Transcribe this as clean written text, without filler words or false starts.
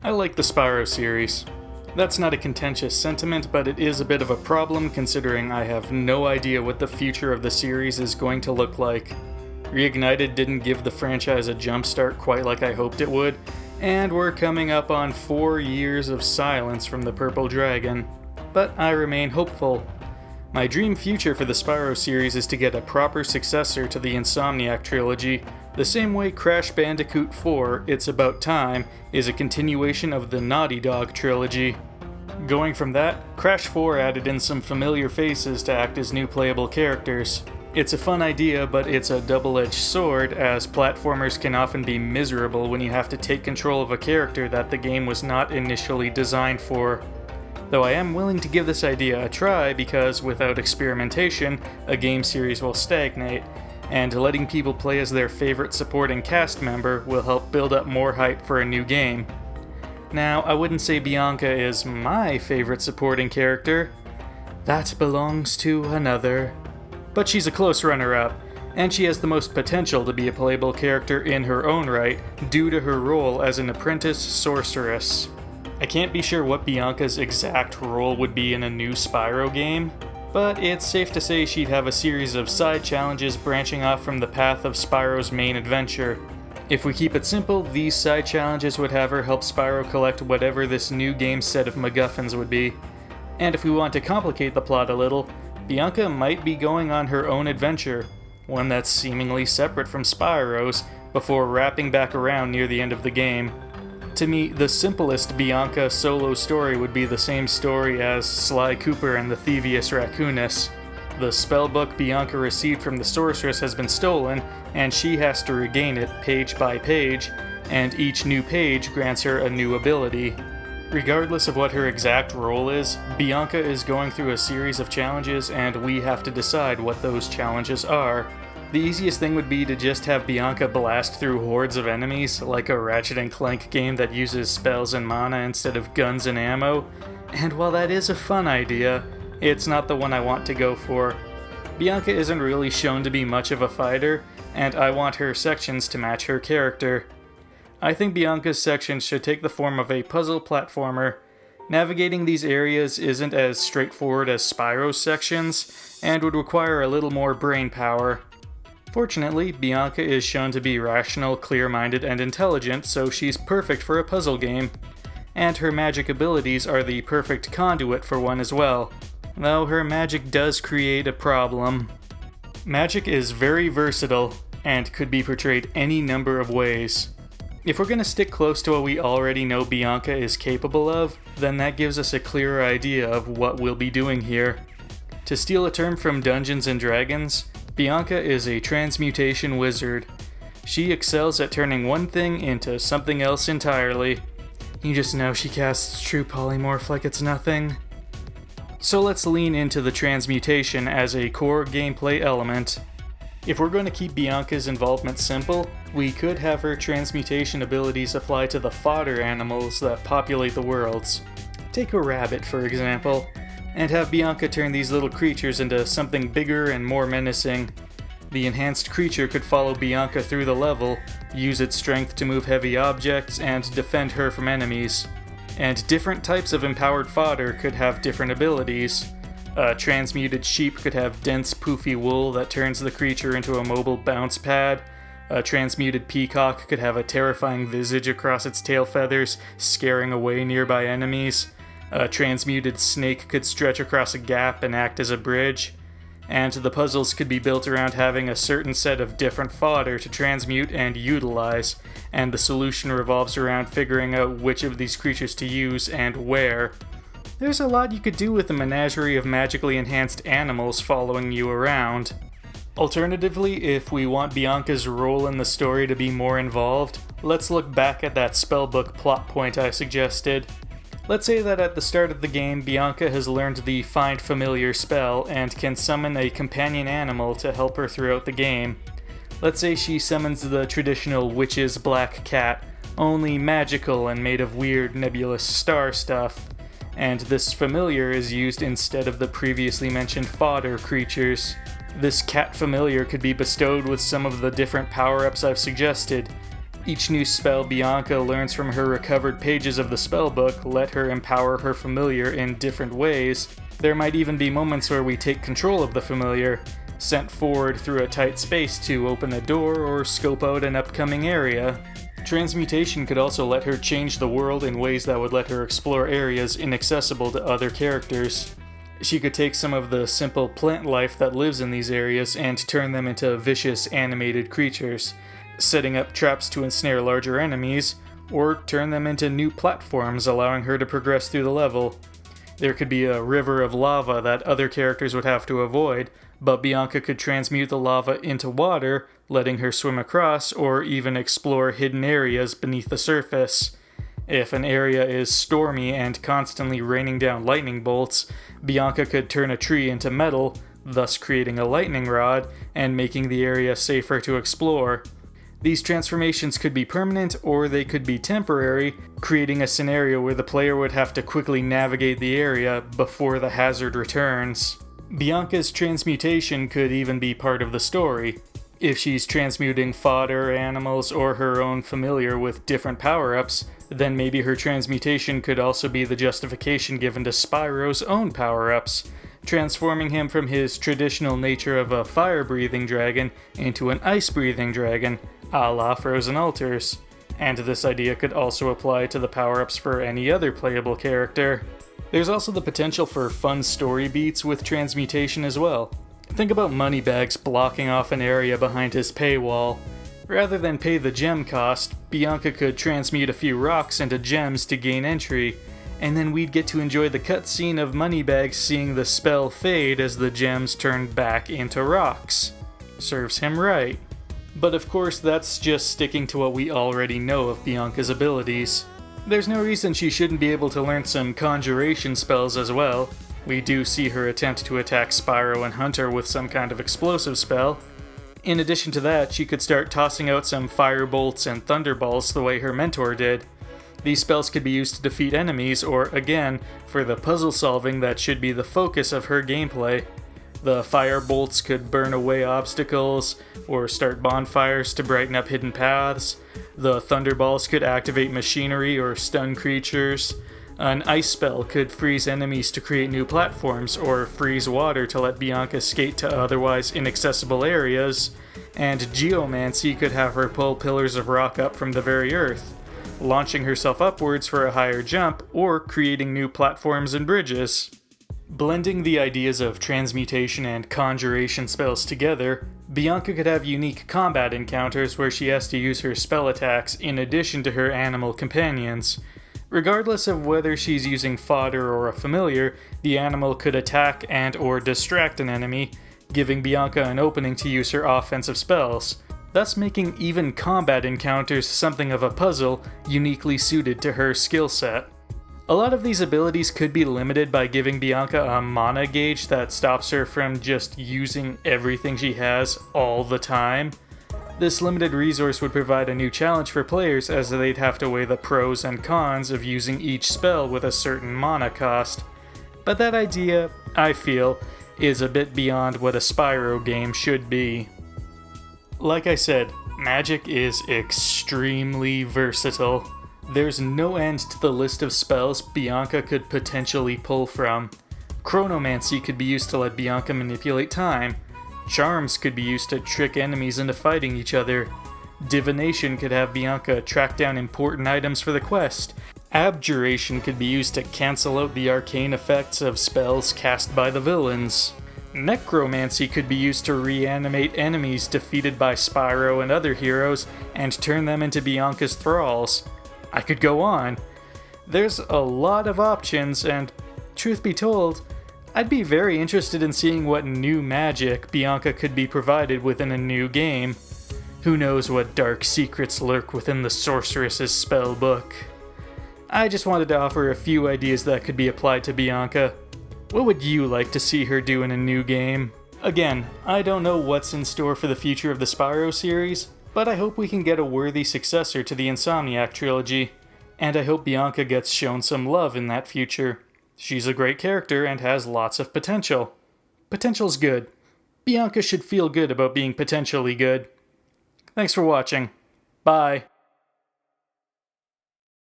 I like the Spyro series. That's not a contentious sentiment, but it is a bit of a problem considering I have no idea what the future of the series is going to look like. Reignited didn't give the franchise a jumpstart quite like I hoped it would, and we're coming up on 4 years of silence from the Purple Dragon. But I remain hopeful. My dream future for the Spyro series is to get a proper successor to the Insomniac trilogy, the same way Crash Bandicoot 4: It's About Time is a continuation of the Naughty Dog trilogy. Going from that, Crash 4 added in some familiar faces to act as new playable characters. It's a fun idea, but it's a double-edged sword, as platformers can often be miserable when you have to take control of a character that the game was not initially designed for. Though I am willing to give this idea a try because without experimentation, a game series will stagnate, and letting people play as their favorite supporting cast member will help build up more hype for a new game. Now, I wouldn't say Bianca is my favorite supporting character. That belongs to another. But she's a close runner-up, and she has the most potential to be a playable character in her own right due to her role as an apprentice sorceress. I can't be sure what Bianca's exact role would be in a new Spyro game, but it's safe to say she'd have a series of side challenges branching off from the path of Spyro's main adventure. If we keep it simple, these side challenges would have her help Spyro collect whatever this new game's set of MacGuffins would be. And if we want to complicate the plot a little, Bianca might be going on her own adventure, one that's seemingly separate from Spyro's, before wrapping back around near the end of the game. To me, the simplest Bianca solo story would be the same story as Sly Cooper and the Thievius Raccoonus. The spellbook Bianca received from the sorceress has been stolen, and she has to regain it page by page, and each new page grants her a new ability. Regardless of what her exact role is, Bianca is going through a series of challenges, and we have to decide what those challenges are. The easiest thing would be to just have Bianca blast through hordes of enemies, like a Ratchet & Clank game that uses spells and mana instead of guns and ammo, and while that is a fun idea, it's not the one I want to go for. Bianca isn't really shown to be much of a fighter, and I want her sections to match her character. I think Bianca's sections should take the form of a puzzle platformer. Navigating these areas isn't as straightforward as Spyro's sections, and would require a little more brain power. Fortunately, Bianca is shown to be rational, clear-minded, and intelligent, so she's perfect for a puzzle game. And her magic abilities are the perfect conduit for one as well, though her magic does create a problem. Magic is very versatile, and could be portrayed any number of ways. If we're going to stick close to what we already know Bianca is capable of, then that gives us a clearer idea of what we'll be doing here. To steal a term from Dungeons & Dragons, Bianca is a transmutation wizard. She excels at turning one thing into something else entirely. You just know she casts true polymorph like it's nothing. So let's lean into the transmutation as a core gameplay element. If we're going to keep Bianca's involvement simple, we could have her transmutation abilities apply to the fodder animals that populate the worlds. Take a rabbit, for example, and have Bianca turn these little creatures into something bigger and more menacing. The enhanced creature could follow Bianca through the level, use its strength to move heavy objects, and defend her from enemies. And different types of empowered fodder could have different abilities. A transmuted sheep could have dense, poofy wool that turns the creature into a mobile bounce pad. A transmuted peacock could have a terrifying visage across its tail feathers, scaring away nearby enemies. A transmuted snake could stretch across a gap and act as a bridge. And the puzzles could be built around having a certain set of different fodder to transmute and utilize, and the solution revolves around figuring out which of these creatures to use and where. There's a lot you could do with a menagerie of magically enhanced animals following you around. Alternatively, if we want Bianca's role in the story to be more involved, let's look back at that spellbook plot point I suggested. Let's say that at the start of the game, Bianca has learned the Find Familiar spell and can summon a companion animal to help her throughout the game. Let's say she summons the traditional witch's black cat, only magical and made of weird nebulous star stuff, and this familiar is used instead of the previously mentioned fodder creatures. This cat familiar could be bestowed with some of the different power-ups I've suggested. Each new spell Bianca learns from her recovered pages of the spellbook let her empower her familiar in different ways. There might even be moments where we take control of the familiar, sent forward through a tight space to open a door or scope out an upcoming area. Transmutation could also let her change the world in ways that would let her explore areas inaccessible to other characters. She could take some of the simple plant life that lives in these areas and turn them into vicious animated creatures, setting up traps to ensnare larger enemies, or turn them into new platforms, allowing her to progress through the level. There could be a river of lava that other characters would have to avoid, but Bianca could transmute the lava into water, letting her swim across or even explore hidden areas beneath the surface. If an area is stormy and constantly raining down lightning bolts, Bianca could turn a tree into metal, thus creating a lightning rod and making the area safer to explore. These transformations could be permanent or they could be temporary, creating a scenario where the player would have to quickly navigate the area before the hazard returns. Bianca's transmutation could even be part of the story. If she's transmuting fodder, animals, or her own familiar with different power-ups, then maybe her transmutation could also be the justification given to Spyro's own power-ups, transforming him from his traditional nature of a fire-breathing dragon into an ice-breathing dragon, a la Frozen Altars. And this idea could also apply to the power-ups for any other playable character. There's also the potential for fun story beats with transmutation as well. Think about Moneybags blocking off an area behind his paywall. Rather than pay the gem cost, Bianca could transmute a few rocks into gems to gain entry, and then we'd get to enjoy the cutscene of Moneybags seeing the spell fade as the gems turn back into rocks. Serves him right. But of course, that's just sticking to what we already know of Bianca's abilities. There's no reason she shouldn't be able to learn some conjuration spells as well. We do see her attempt to attack Spyro and Hunter with some kind of explosive spell. In addition to that, she could start tossing out some fire bolts and thunderballs the way her mentor did. These spells could be used to defeat enemies or, again, for the puzzle solving that should be the focus of her gameplay. The fire bolts could burn away obstacles or start bonfires to brighten up hidden paths. The thunderballs could activate machinery or stun creatures. An ice spell could freeze enemies to create new platforms or freeze water to let Bianca skate to otherwise inaccessible areas. And geomancy could have her pull pillars of rock up from the very earth, launching herself upwards for a higher jump or creating new platforms and bridges. Blending the ideas of transmutation and conjuration spells together, Bianca could have unique combat encounters where she has to use her spell attacks in addition to her animal companions. Regardless of whether she's using fodder or a familiar, the animal could attack and or distract an enemy, giving Bianca an opening to use her offensive spells, thus making even combat encounters something of a puzzle uniquely suited to her skill set. A lot of these abilities could be limited by giving Bianca a mana gauge that stops her from just using everything she has all the time. This limited resource would provide a new challenge for players as they'd have to weigh the pros and cons of using each spell with a certain mana cost. But that idea, I feel, is a bit beyond what a Spyro game should be. Like I said, magic is extremely versatile. There's no end to the list of spells Bianca could potentially pull from. Chronomancy could be used to let Bianca manipulate time. Charms could be used to trick enemies into fighting each other. Divination could have Bianca track down important items for the quest. Abjuration could be used to cancel out the arcane effects of spells cast by the villains. Necromancy could be used to reanimate enemies defeated by Spyro and other heroes and turn them into Bianca's thralls. I could go on. There's a lot of options, and truth be told, I'd be very interested in seeing what new magic Bianca could be provided within a new game. Who knows what dark secrets lurk within the sorceress's spell book. I just wanted to offer a few ideas that could be applied to Bianca. What would you like to see her do in a new game? Again, I don't know what's in store for the future of the Spyro series, but I hope we can get a worthy successor to the Insomniac trilogy, and I hope Bianca gets shown some love in that future. She's a great character and has lots of potential. Potential's good. Bianca should feel good about being potentially good. Thanks for watching. Bye.